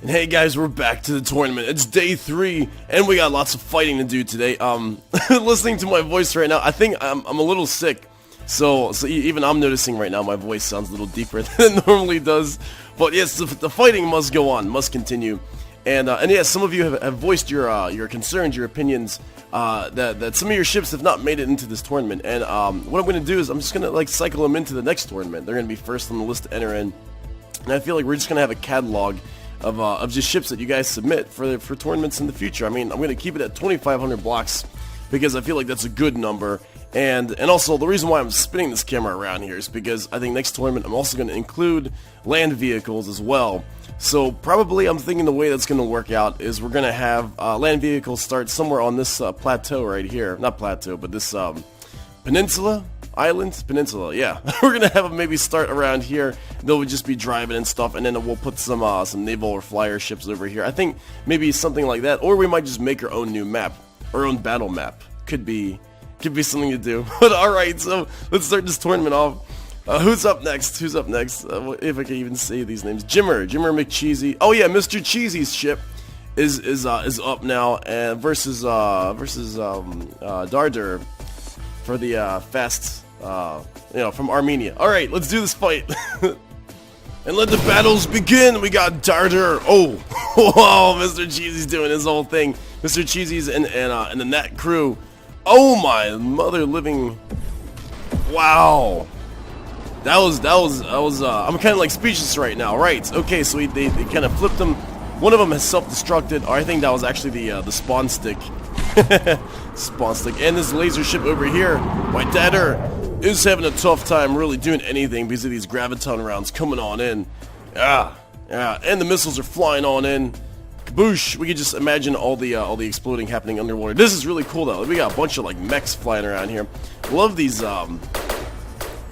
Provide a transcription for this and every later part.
And hey guys, we're back to the tournament. It's day 3, and we got lots of fighting to do today. Listening to my voice right now, I think I'm a little sick. So even I'm noticing right now my voice sounds a little deeper than it normally does. But yes, the fighting must go on, must continue. And yes, some of you have voiced your concerns, your opinions, that some of your ships have not made it into this tournament. And what I'm going to do is I'm just going to like cycle them into the next tournament. They're going to be first on the list to enter in. And I feel like we're just going to have a catalog of just ships that you guys submit for tournaments in the future. I mean, I'm going to keep it at 2,500 blocks because I feel like that's a good number. And also, the reason why I'm spinning this camera around here is because I think next tournament I'm also going to include land vehicles as well. So probably I'm thinking the way that's going to work out is we're going to have land vehicles start somewhere on this plateau right here. Not plateau, but this peninsula? Island? Peninsula, yeah. We're going to have them maybe start around here. They'll just be driving and stuff, and then we'll put some naval or flyer ships over here. I think maybe something like that, or we might just make our own new map, our own battle map. Could be something to do. But alright, so let's start this tournament off. Who's up next? Who's up next? If I can even say these names. Jimmer McCheesy. Oh yeah, Mr. Cheesy's ship is up now, and versus Darder for the fast, from Armenia. All right, let's do this fight. And let the battles begin. We got Darder. Oh, whoa, Mr. Cheesy's doing his whole thing. Mr. Cheesy's and the Nat crew. Oh my mother living. Wow. That was I'm kind of like speechless right now. Right. Okay, so they kind of flipped him. One of them has self-destructed. Or I think that was actually the spawn stick. Spawn stick. And this laser ship over here, my dadder, is having a tough time really doing anything because of these graviton rounds coming on in. Yeah. And the missiles are flying on in. Kaboosh! We could just imagine all the exploding happening underwater. This is really cool though. We got a bunch of like mechs flying around here. Love these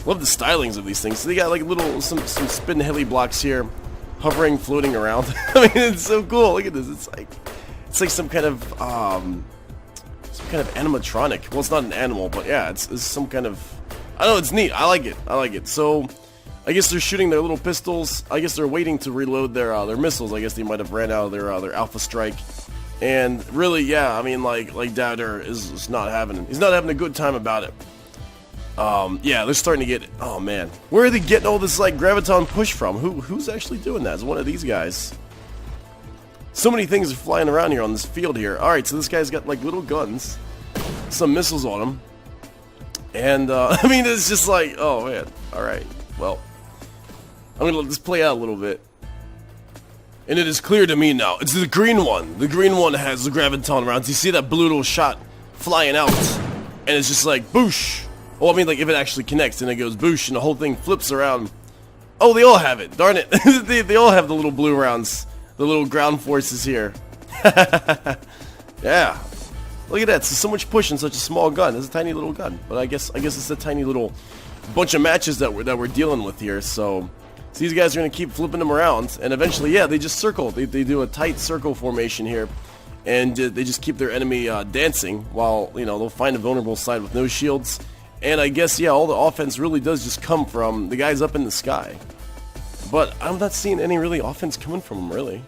love the stylings of these things. So they got like some spin heli blocks here, hovering, floating around. I mean, it's so cool. Look at this. It's like some kind of animatronic. Well, it's not an animal, but yeah, it's some kind of. I don't know. It's neat. I like it. So, I guess they're shooting their little pistols. I guess they're waiting to reload their missiles. I guess they might have ran out of their alpha strike. And really, yeah, I mean, like Dowder is not having. He's not having a good time about it. Yeah, they're starting to get. Oh man, where are they getting all this like graviton push from? Who's actually doing that? Is one of these guys? So many things are flying around here on this field here. All right, so this guy's got like little guns, some missiles on him, and I mean, it's just like, oh man. All right, well, I'm gonna let this play out a little bit. And it is clear to me now, it's the green one. The green one has the graviton rounds. You see that blue little shot flying out, and it's just like, boosh. Well, I mean, like, if it actually connects and it goes boosh and the whole thing flips around. Oh, they all have it. Darn it. they all have the little blue rounds. The little ground forces here. Yeah. Look at that. So much push in such a small gun. It's a tiny little gun. But I guess it's a tiny little bunch of matches that we're dealing with here. So these guys are going to keep flipping them around. And eventually, yeah, they just circle. They do a tight circle formation here. And they just keep their enemy dancing while, they'll find a vulnerable side with no shields. And I guess, yeah, all the offense really does just come from the guys up in the sky. But I'm not seeing any really offense coming from them, really.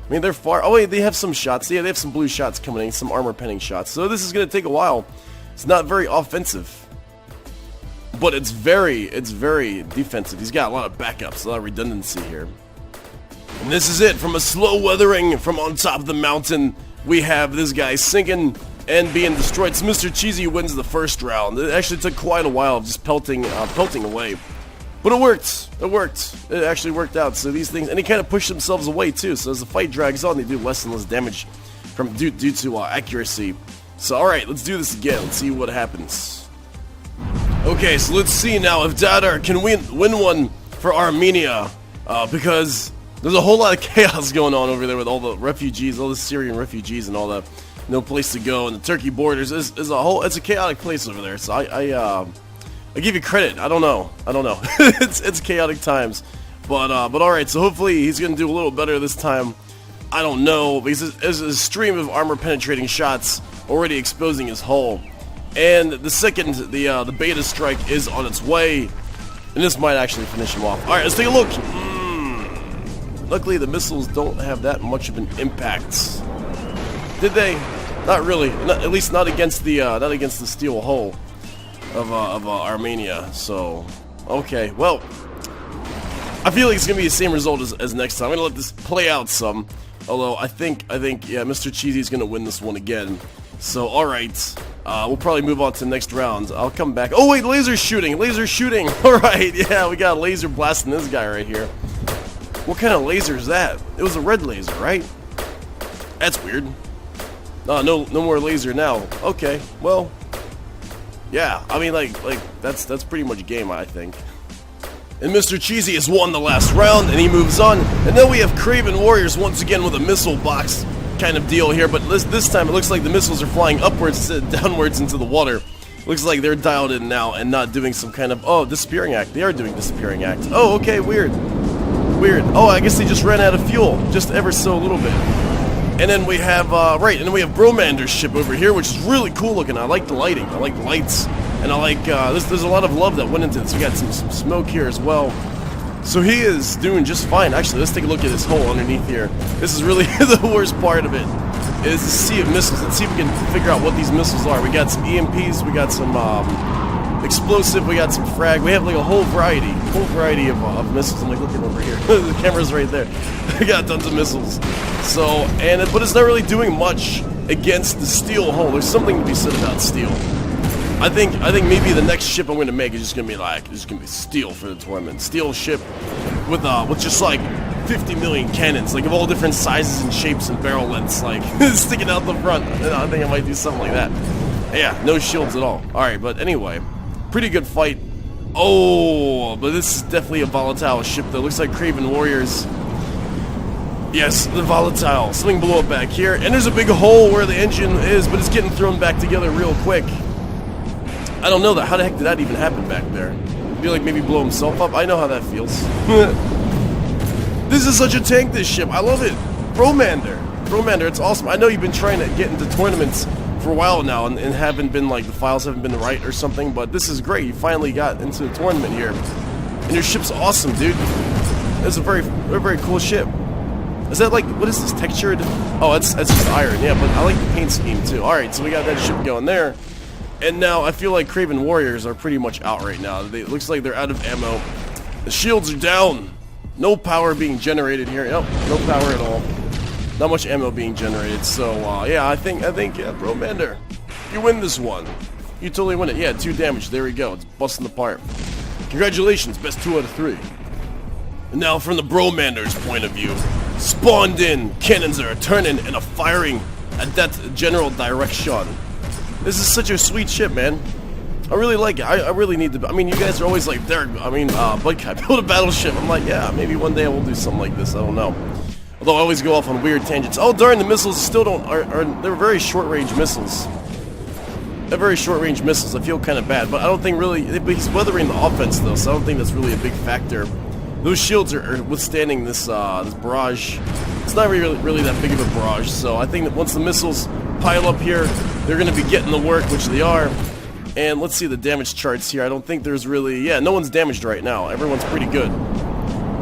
I mean, they're far. Oh, wait, they have some shots. Yeah, they have some blue shots coming in, some armor penning shots. So this is going to take a while. It's not very offensive. But it's very defensive. He's got a lot of backups, a lot of redundancy here. And this is it. From a slow weathering from on top of the mountain, we have this guy sinking and being destroyed. So Mr. Cheesy wins the first round. It actually took quite a while of just pelting away. But it worked. It actually worked out. So these things, and they kind of push themselves away too. So as the fight drags on, they do less and less damage due to accuracy. So alright, let's do this again. Let's see what happens. Okay, so let's see now if Dadar can win one for Armenia. Because there's a whole lot of chaos going on over there with all the refugees, all the Syrian refugees and all the no place to go, and the Turkey borders is it's a chaotic place over there. So I give you credit. I don't know. it's chaotic times, but all right. So hopefully he's gonna do a little better this time. I don't know, because there's a stream of armor penetrating shots already exposing his hull, and the second the beta strike is on its way, and this might actually finish him off. All right, let's take a look. Luckily, the missiles don't have that much of an impact. Did they? Not really. At least not against the steel hull of Armenia. So, okay. Well, I feel like it's gonna be the same result as next time. I'm gonna let this play out some. Although I think yeah, Mr. Cheesy's gonna win this one again. So, all right. We'll probably move on to the next round. I'll come back. Oh wait, laser shooting. Laser shooting. All right. Yeah, we got a laser blasting this guy right here. What kind of laser is that? It was a red laser, right? That's weird. No more laser now. Okay, well, yeah. I mean, like that's pretty much game, I think. And Mr. Cheesy has won the last round, and he moves on. And then we have Craven Warriors once again with a missile box kind of deal here. But this time, it looks like the missiles are flying upwards, downwards into the water. Looks like they're dialed in now and not doing some kind of disappearing act. They are doing disappearing act. Oh, okay, weird. Weird. Oh, I guess they just ran out of fuel, just ever so a little bit. And then we have, and then we have Bromander's ship over here, which is really cool looking. I like the lighting, I like the lights, and I like, there's a lot of love that went into this. We got some smoke here as well. So he is doing just fine. Actually, let's take a look at his hole underneath here. This is really the worst part of it, is the sea of missiles. Let's see if we can figure out what these missiles are. We got some EMPs, we got some, explosive, we got some frag, we have like a whole variety of missiles. I'm like looking over here, the camera's right there. We got tons of missiles. So, but it's not really doing much against the steel hull. There's something to be said about steel. I think maybe the next ship I'm going to make is just going to be steel for the tournament. Steel ship with just like 50 million cannons, like of all different sizes and shapes and barrel lengths, like sticking out the front. I think I might do something like that. Yeah, no shields at all. All right, but anyway. Pretty good fight. Oh, but this is definitely a volatile ship though. Looks like Craven Warriors. Yes, the volatile. Something blew up back here. And there's a big hole where the engine is, but it's getting thrown back together real quick. I don't know that. How the heck did that even happen back there? I feel like maybe blow himself up. I know how that feels. This is such a tank, this ship. I love it. Bromander, it's awesome. I know you've been trying to get into tournaments for a while now and haven't been, like, the files haven't been right or something, but this is great. You finally got into the tournament here. And your ship's awesome, dude. It's a very, very, very cool ship. Is that like, what is this, textured? Oh, that's just iron, yeah, but I like the paint scheme too. Alright, so we got that ship going there. And now I feel like Craven Warriors are pretty much out right now. It looks like they're out of ammo. The shields are down. No power being generated here. Yep, no power at all. Not much ammo being generated. So, yeah, I think, yeah, Bromander, you win this one. You totally win it. Yeah, 2 damage. There we go. It's busting apart. Congratulations, best 2 out of 3. And now from the Bromander's point of view, spawned in, cannons are turning and are firing at that general direction. This is such a sweet ship, man. I really like it. I really need to. I mean, you guys are always like, Budkai, build a battleship. I'm like, yeah, maybe one day I will do something like this. I don't know. Although I always go off on weird tangents. Oh, darn, the missiles still they're very short-range missiles. They're very short-range missiles. I feel kind of bad, but I don't think really, he's weathering the offense though, so I don't think that's really a big factor. Those shields are withstanding this barrage. It's not really that big of a barrage, so I think that once the missiles pile up here, they're going to be getting the work, which they are. And let's see the damage charts here. I don't think there's really, yeah, no one's damaged right now. Everyone's pretty good.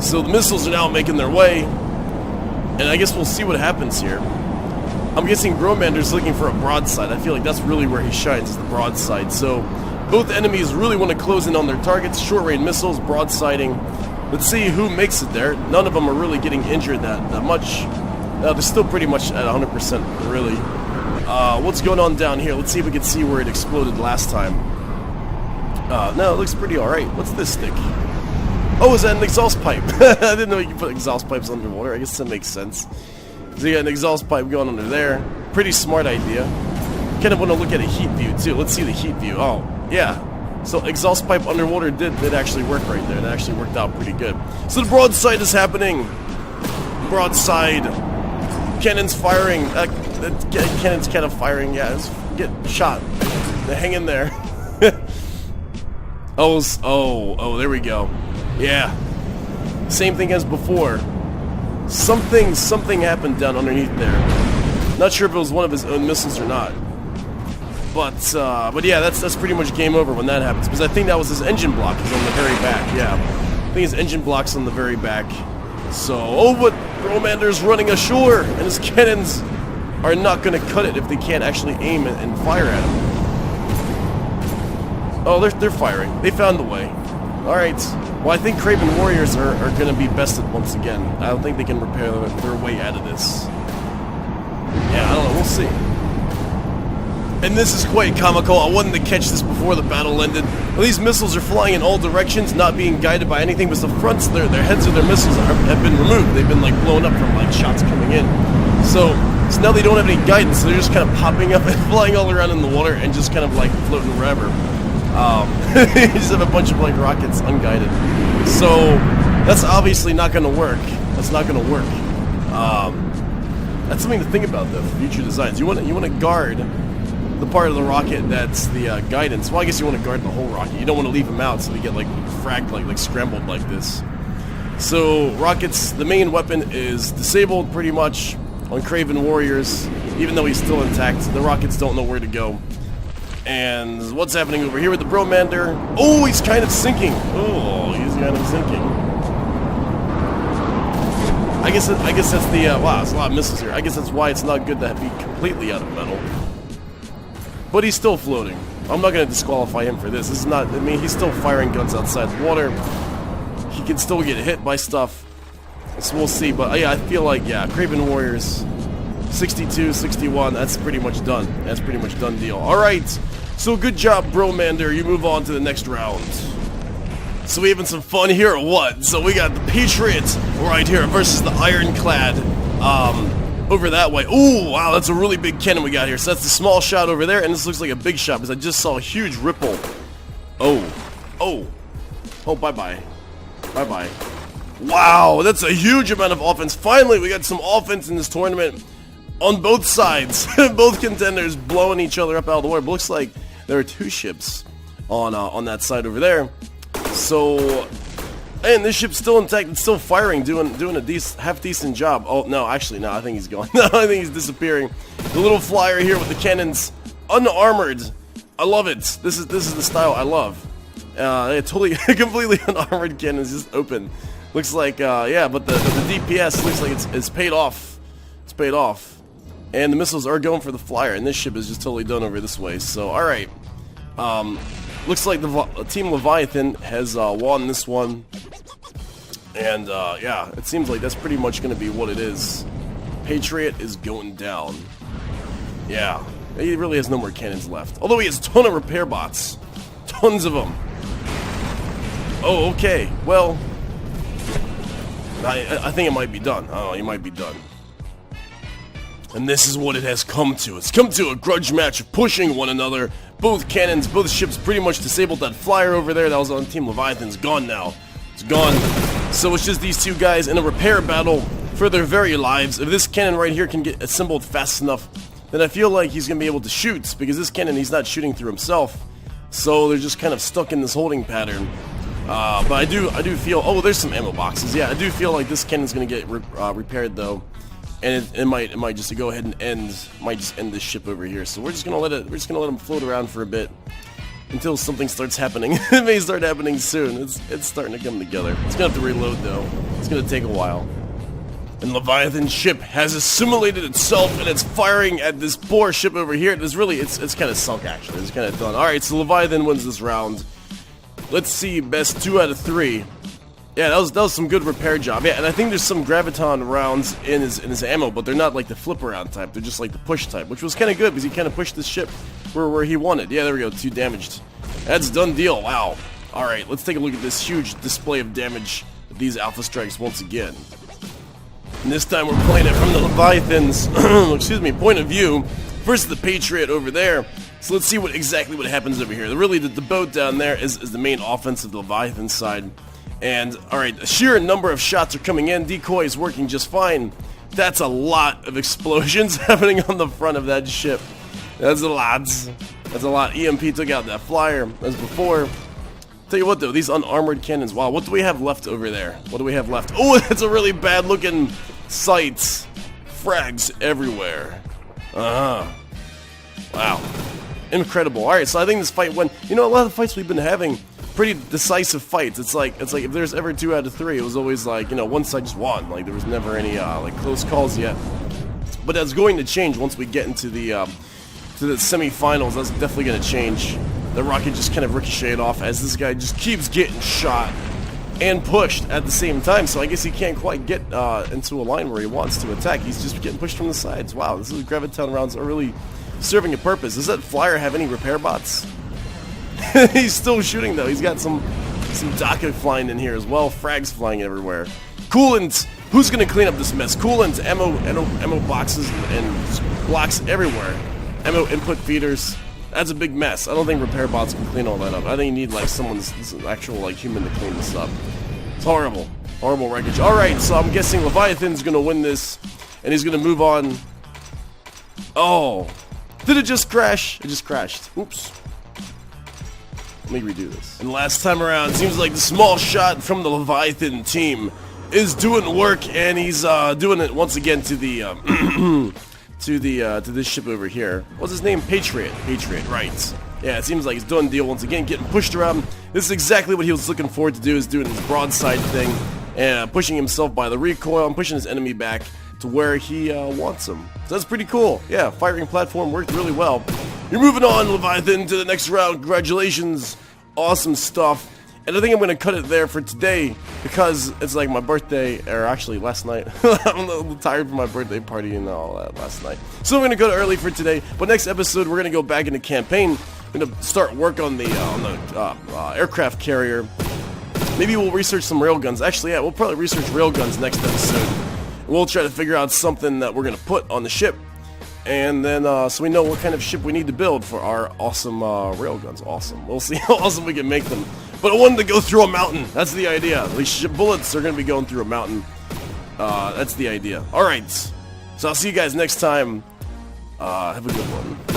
So the missiles are now making their way, and I guess we'll see what happens here. I'm guessing Bromander's looking for a broadside. I feel like that's really where he shines, is the broadside. So both enemies really want to close in on their targets. Short-range missiles, broadsiding. Let's see who makes it there. None of them are really getting injured that much. They're still pretty much at 100%, really. What's going on down here? Let's see if we can see where it exploded last time. No, it looks pretty alright. What's this stick? Oh, is that an exhaust pipe? I didn't know you could put exhaust pipes underwater. I guess that makes sense. So you got an exhaust pipe going under there. Pretty smart idea. Kind of want to look at a heat view, too. Let's see the heat view. Oh, yeah. So exhaust pipe underwater did actually work right there. That actually worked out pretty good. So the broadside is happening. Broadside. Cannons firing. Cannons kind of firing. Yeah, let's get shot. Hang in there. Oh, there we go. Yeah. Same thing as before. Something happened down underneath there. Not sure if it was one of his own missiles or not. But yeah, that's pretty much game over when that happens, because I think that was his engine block is on the very back. Yeah, I think his engine block's on the very back. So, Bromander's running ashore, and his cannons are not going to cut it if they can't actually aim and fire at him. Oh, they're firing. They found the way. Alright. Well, I think Craven Warriors are going to be bested once again. I don't think they can repair their way out of this. Yeah, I don't know. We'll see. And this is quite comical. I wanted to catch this before the battle ended. These missiles are flying in all directions, not being guided by anything, but the fronts, their heads of their missiles have been removed. They've been like blown up from like shots coming in. So now they don't have any guidance, so they're just kind of popping up and flying all around in the water and just kind of like floating wherever. You just have a bunch of like rockets unguided. So that's obviously not going to work. That's not going to work. That's something to think about though for future designs. You want to guard the part of the rocket that's the guidance. Well, I guess you want to guard the whole rocket. You don't want to leave them out so they get like fragged, like scrambled like this. So rockets, the main weapon is disabled pretty much on Craven Warriors. Even though he's still intact, the rockets don't know where to go. And what's happening over here with the Bromander? Oh, he's kind of sinking. Oh, he's kind of sinking. I guess that's the wow. There's a lot of missiles here. I guess that's why it's not good to be completely out of metal. But he's still floating. I'm not going to disqualify him for this. This is not. I mean, he's still firing guns outside the water. He can still get hit by stuff. So we'll see. But yeah, I feel like Craven Warriors, 62, 61. That's pretty much done. That's pretty much done deal. All right. So good job, Bromander. You move on to the next round. So we having some fun here or what? So we got the Patriots right here versus the Ironclad over that way. Ooh, wow, that's a really big cannon we got here. So that's the small shot over there, and this looks like a big shot because I just saw a huge ripple. Oh, bye-bye. Bye-bye. Wow, that's a huge amount of offense. Finally, we got some offense in this tournament on both sides. Both contenders blowing each other up out of the water. But looks like there are two ships on that side over there. So, and this ship's still intact. It's still firing, doing a half decent job. Oh no, actually no, I think he's gone. No, I think he's disappearing. The little flyer here with the cannons, unarmored. I love it. This is the style I love. Totally, completely unarmored cannons, just open. Looks like yeah, but the DPS looks like it's paid off. It's paid off, and the missiles are going for the flyer, and this ship is just totally done over this way. So all right. Looks like the Team Leviathan has won this one, and yeah, it seems like that's pretty much going to be what it is. Patriot is going down. Yeah, he really has no more cannons left, although he has a ton of repair bots. Tons of them. Oh, okay, well, I think it might be done. Oh, he might be done. And this is what it has come to. It's come to a grudge match of pushing one another. Both cannons, both ships pretty much disabled. That flyer over there that was on Team Leviathan's gone now. It's gone. So it's just these two guys in a repair battle for their very lives. If this cannon right here can get assembled fast enough, then I feel like he's going to be able to shoot. Because this cannon, he's not shooting through himself. So they're just kind of stuck in this holding pattern. But I do feel... Oh, there's some ammo boxes. Yeah, I do feel like this cannon's going to get repaired, though. And it might just go ahead and end this ship over here. So we're just gonna let him float around for a bit until something starts happening. It may start happening soon. It's starting to come together. It's gonna have to reload though. It's gonna take a while. And Leviathan's ship has assimilated itself and it's firing at this poor ship over here. It's kind of sunk actually. It's kind of done. All right, so Leviathan wins this round. Let's see, best 2 out of 3. Yeah, that was some good repair job. Yeah, and I think there's some graviton rounds in his ammo, but they're not like the flip around type. They're just like the push type, which was kind of good because he kind of pushed this ship where he wanted. Yeah, there we go. 2 damaged. That's done deal. Wow. All right, let's take a look at this huge display of damage with these alpha strikes once again. And this time we're playing it from the Leviathan's excuse me, point of view versus the Patriot over there. So let's see exactly what happens over here. Really, the boat down there is the main offense of the Leviathan side. And, alright, a sheer number of shots are coming in. Decoy is working just fine. That's a lot of explosions happening on the front of that ship. That's a lot. That's a lot. EMP took out that flyer, as before. Tell you what, though, these unarmored cannons. Wow, what do we have left over there? What do we have left? Oh, that's a really bad-looking sight. Frags everywhere. Wow. Incredible. Alright, so I think this fight went... You know, a lot of the fights we've been having pretty decisive fights. It's like if there's ever 2 out of 3, it was always like, you know, one side just won. Like there was never any like close calls yet. But that's going to change once we get into the semifinals. That's definitely going to change. The rocket just kind of ricocheted off as this guy just keeps getting shot and pushed at the same time. So I guess he can't quite get into a line where he wants to attack. He's just getting pushed from the sides. Wow, this is graviton rounds are really serving a purpose. Does that flyer have any repair bots? He's still shooting though. He's got some DACA flying in here as well. Frags flying everywhere. Coolant. Who's gonna clean up this mess? Coolant, ammo boxes, and blocks everywhere. Ammo input feeders. That's a big mess. I don't think repair bots can clean all that up. I think you need like someone's actual like human to clean this up. It's horrible. Horrible wreckage. Alright, so I'm guessing Leviathan's gonna win this, and he's gonna move on. Oh. Did it just crash? It just crashed. Oops. Let me redo this. And last time around, it seems like the small shot from the Leviathan team is doing work, and he's doing it once again to the to this ship over here. What's his name? Patriot, right. Yeah, it seems like he's doing the deal once again, getting pushed around. This is exactly what he was looking forward to do, is doing his broadside thing, and pushing himself by the recoil and pushing his enemy back to where he wants him. So that's pretty cool. Yeah, firing platform worked really well. You're moving on, Leviathan, to the next round. Congratulations. Awesome stuff. And I think I'm going to cut it there for today, because it's like my birthday, or actually last night. I'm a little tired from my birthday party and all that last night. So I'm going to cut it early for today. But next episode, we're going to go back into campaign. We're going to start work on the aircraft carrier. Maybe we'll research some railguns. Actually, yeah, we'll probably research railguns next episode. We'll try to figure out something that we're going to put on the ship. And then, so we know what kind of ship we need to build for our awesome railguns. Awesome. We'll see how awesome we can make them. But I wanted to go through a mountain. That's the idea. These bullets are going to be going through a mountain. That's the idea. Alright. So I'll see you guys next time. Have a good one.